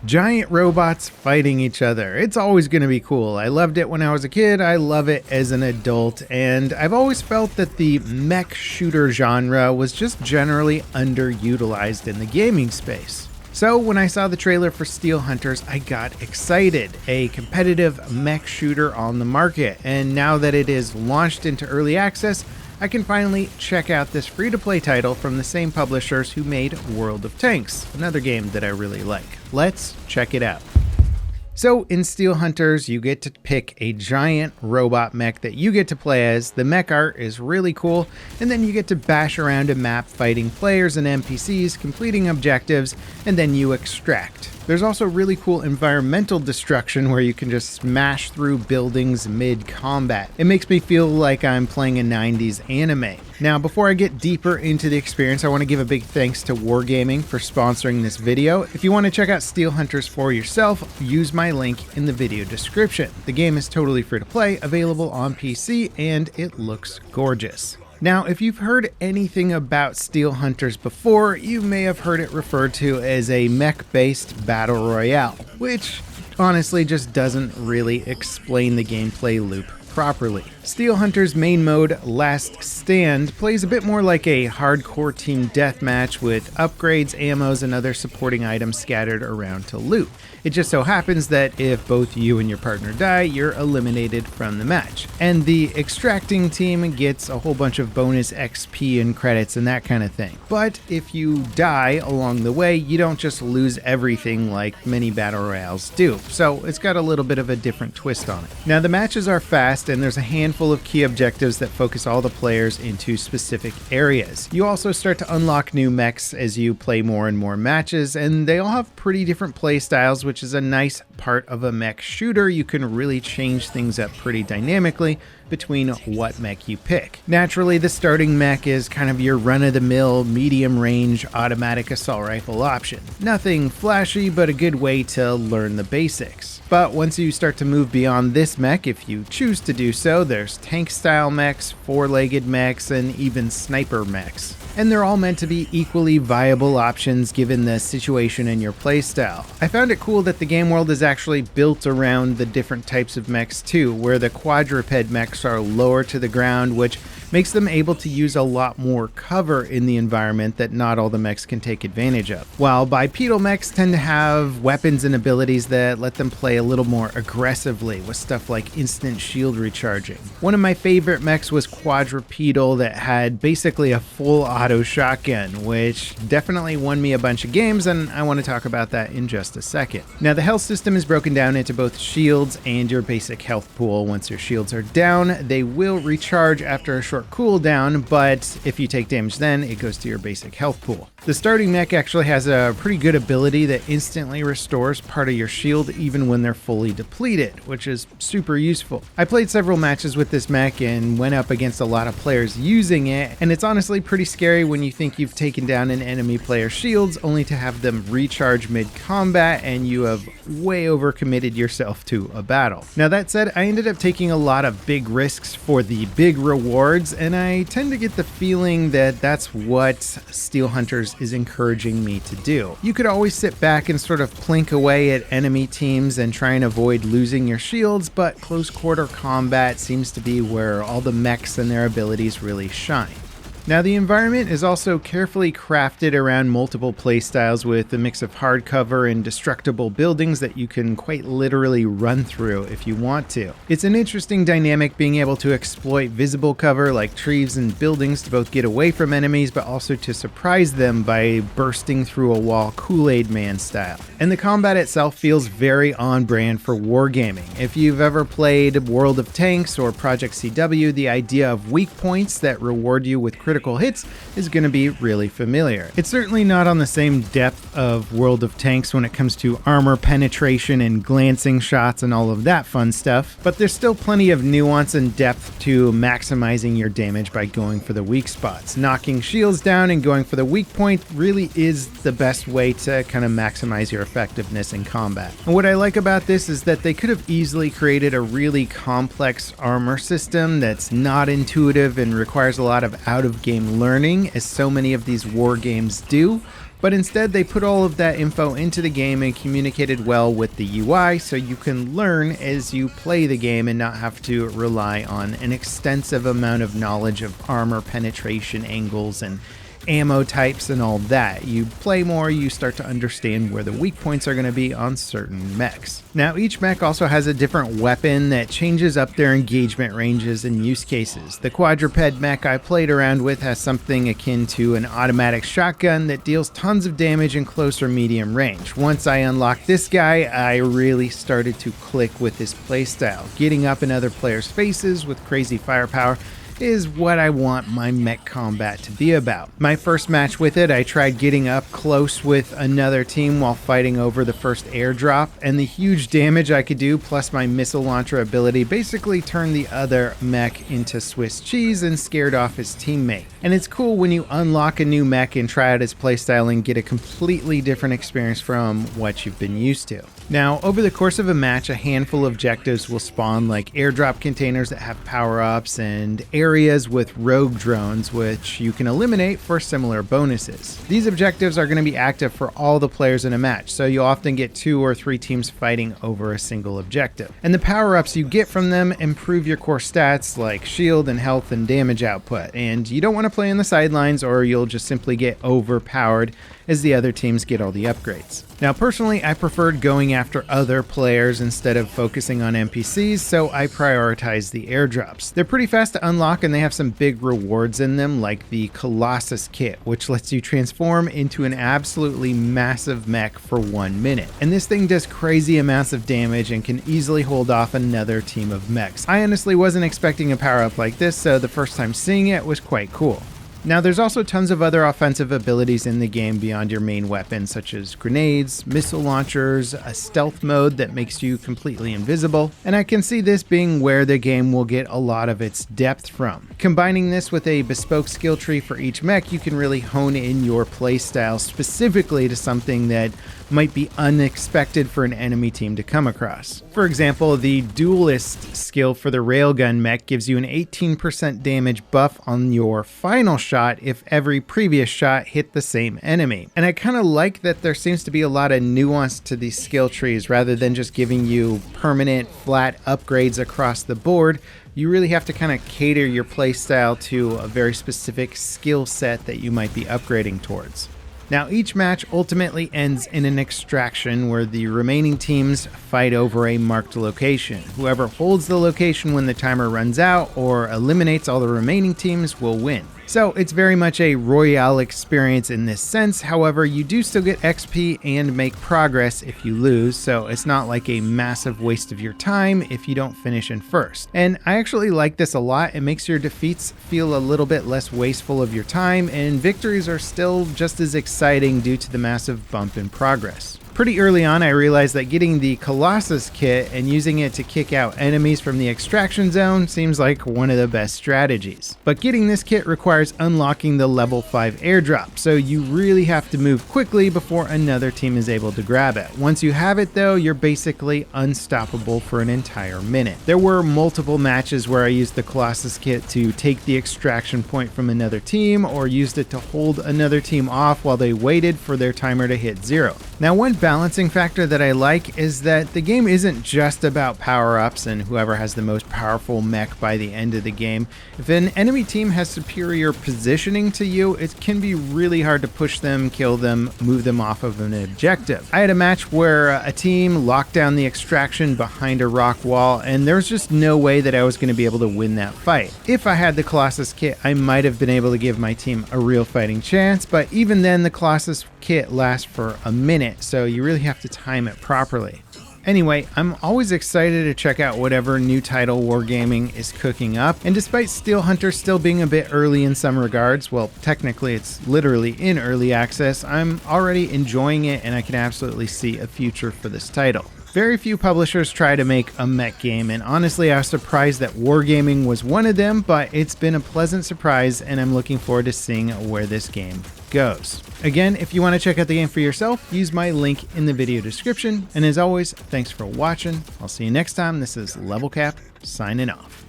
Giant robots fighting each other. It's always going to be cool. I loved it when I was a kid. I love it as an adult. And I've always felt that the mech shooter genre was just generally underutilized in the gaming space. So when I saw the trailer for Steel Hunters, I got excited. A competitive mech shooter on the market. And now that it is launched into early access, I can finally check out this free-to-play title from the same publishers who made World of Tanks, another game that I really like. Let's check it out. So in Steel Hunters, you get to pick a giant robot mech that you get to play as. The mech art is really cool, and then you get to bash around a map fighting players and NPCs, completing objectives, and then you extract. There's also really cool environmental destruction where you can just smash through buildings mid-combat. It makes me feel like I'm playing a 90s anime. Now, before I get deeper into the experience, I want to give a big thanks to Wargaming for sponsoring this video. If you want to check out Steel Hunters for yourself, use my link in the video description. The game is totally free to play, available on PC, and it looks gorgeous. Now, if you've heard anything about Steel Hunters before, you may have heard it referred to as a mech-based battle royale, which honestly just doesn't really explain the gameplay loop properly. Steel Hunters main mode, Last Stand, plays a bit more like a hardcore team deathmatch with upgrades, ammos, and other supporting items scattered around to loot. It just so happens that if both you and your partner die, you're eliminated from the match. And the extracting team gets a whole bunch of bonus XP and credits and that kind of thing. But if you die along the way, you don't just lose everything like many battle royales do. So it's got a little bit of a different twist on it. Now the matches are fast and there's a handful of key objectives that focus all the players into specific areas. You also start to unlock new mechs as you play more and more matches, and they all have pretty different play styles, which is a nice part of a mech shooter. You can really change things up pretty dynamically between what mech you pick. Naturally, the starting mech is kind of your run-of-the-mill, medium-range automatic assault rifle option. Nothing flashy, but a good way to learn the basics. But once you start to move beyond this mech, if you choose to do so, there's tank-style mechs, four-legged mechs, and even sniper mechs. And they're all meant to be equally viable options given the situation and your playstyle. I found it cool that the game world is actually built around the different types of mechs too, where the quadruped mechs are lower to the ground, which makes them able to use a lot more cover in the environment that not all the mechs can take advantage of. While bipedal mechs tend to have weapons and abilities that let them play a little more aggressively with stuff like instant shield recharging. One of my favorite mechs was quadrupedal that had basically a full auto shotgun, which definitely won me a bunch of games, and I want to talk about that in just a second. Now the health system is broken down into both shields and your basic health pool. Once your shields are down, they will recharge after a short cooldown, but if you take damage then, it goes to your basic health pool. The starting mech actually has a pretty good ability that instantly restores part of your shield even when they're fully depleted, which is super useful. I played several matches with this mech and went up against a lot of players using it, and it's honestly pretty scary when you think you've taken down an enemy player's shields only to have them recharge mid-combat and you have way overcommitted yourself to a battle. Now that said, I ended up taking a lot of big risks for the big rewards, and I tend to get the feeling that that's what Steel Hunters is encouraging me to do. You could always sit back and sort of plink away at enemy teams and try and avoid losing your shields, but close quarter combat seems to be where all the mechs and their abilities really shine. Now the environment is also carefully crafted around multiple playstyles with a mix of hardcover and destructible buildings that you can quite literally run through if you want to. It's an interesting dynamic being able to exploit visible cover like trees and buildings to both get away from enemies but also to surprise them by bursting through a wall Kool-Aid Man style. And the combat itself feels very on brand for wargaming. If you've ever played World of Tanks or Project CW, the idea of weak points that reward you with critical hits is going to be really familiar. It's certainly not on the same depth of World of Tanks when it comes to armor penetration and glancing shots and all of that fun stuff, but there's still plenty of nuance and depth to maximizing your damage by going for the weak spots. Knocking shields down and going for the weak point really is the best way to kind of maximize your effectiveness in combat. And what I like about this is that they could have easily created a really complex armor system that's not intuitive and requires a lot of out-of-game learning, as so many of these war games do, But instead, they put all of that info into the game and communicated well with the UI so you can learn as you play the game and not have to rely on an extensive amount of knowledge of armor penetration angles and ammo types and all that. You play more, you start to understand where the weak points are going to be on certain mechs. Now, each mech also has a different weapon that changes up their engagement ranges and use cases. The quadruped mech I played around with has something akin to an automatic shotgun that deals tons of damage in close or medium range. Once I unlocked this guy, I really started to click with his playstyle. Getting up in other players' faces with crazy firepower is what I want my mech combat to be about. My first match with it, I tried getting up close with another team while fighting over the first airdrop, and the huge damage I could do plus my missile launcher ability basically turned the other mech into Swiss cheese and scared off his teammate. And it's cool when you unlock a new mech and try out his playstyle and get a completely different experience from what you've been used to. Now, over the course of a match, a handful of objectives will spawn, like airdrop containers that have power-ups and areas with rogue drones, which you can eliminate for similar bonuses. These objectives are going to be active for all the players in a match, so you'll often get 2 or 3 teams fighting over a single objective. And the power-ups you get from them improve your core stats like shield and health and damage output, and you don't want to play on the sidelines or you'll just simply get overpowered as the other teams get all the upgrades. Now, personally, I preferred going after other players instead of focusing on NPCs, so I prioritized the airdrops. They're pretty fast to unlock and they have some big rewards in them, like the Colossus kit, which lets you transform into an absolutely massive mech for 1 minute. And this thing does crazy amounts of damage and can easily hold off another team of mechs. I honestly wasn't expecting a power-up like this, so the first time seeing it was quite cool. Now, there's also tons of other offensive abilities in the game beyond your main weapon, such as grenades, missile launchers, a stealth mode that makes you completely invisible, and I can see this being where the game will get a lot of its depth from. Combining this with a bespoke skill tree for each mech, you can really hone in your playstyle specifically to something that might be unexpected for an enemy team to come across. For example, the duelist skill for the railgun mech gives you an 18% damage buff on your final shot if every previous shot hit the same enemy. And I kind of like that there seems to be a lot of nuance to these skill trees rather than just giving you permanent flat upgrades across the board. You really have to kind of cater your playstyle to a very specific skill set that you might be upgrading towards. Now, each match ultimately ends in an extraction where the remaining teams fight over a marked location. Whoever holds the location when the timer runs out or eliminates all the remaining teams will win. So it's very much a Royale experience in this sense. However, you do still get XP and make progress if you lose, so it's not like a massive waste of your time if you don't finish in first. And I actually like this a lot. It makes your defeats feel a little bit less wasteful of your time, and victories are still just as exciting due to the massive bump in progress. Pretty early on, I realized that getting the Colossus kit and using it to kick out enemies from the extraction zone seems like one of the best strategies. But getting this kit requires unlocking the level 5 airdrop, so you really have to move quickly before another team is able to grab it. Once you have it though, you're basically unstoppable for an entire minute. There were multiple matches where I used the Colossus kit to take the extraction point from another team, or used it to hold another team off while they waited for their timer to hit 0. Now, one balancing factor that I like is that the game isn't just about power-ups and whoever has the most powerful mech by the end of the game. If an enemy team has superior positioning to you, it can be really hard to push them, kill them, move them off of an objective. I had a match where a team locked down the extraction behind a rock wall, and there was just no way that I was going to be able to win that fight. If I had the Colossus kit, I might have been able to give my team a real fighting chance, but even then the Colossus kit lasts for a minute, so you really have to time it properly. Anyway, I'm always excited to check out whatever new title Wargaming is cooking up, and despite Steel Hunter still being a bit early in some regards, well, technically it's literally in early access, I'm already enjoying it and I can absolutely see a future for this title. Very few publishers try to make a mech game, and honestly I was surprised that Wargaming was one of them, but it's been a pleasant surprise and I'm looking forward to seeing where this game goes. Again, if you want to check out the game for yourself, use my link in the video description, and as always, thanks for watching. I'll see you next time. This is Level Cap signing off.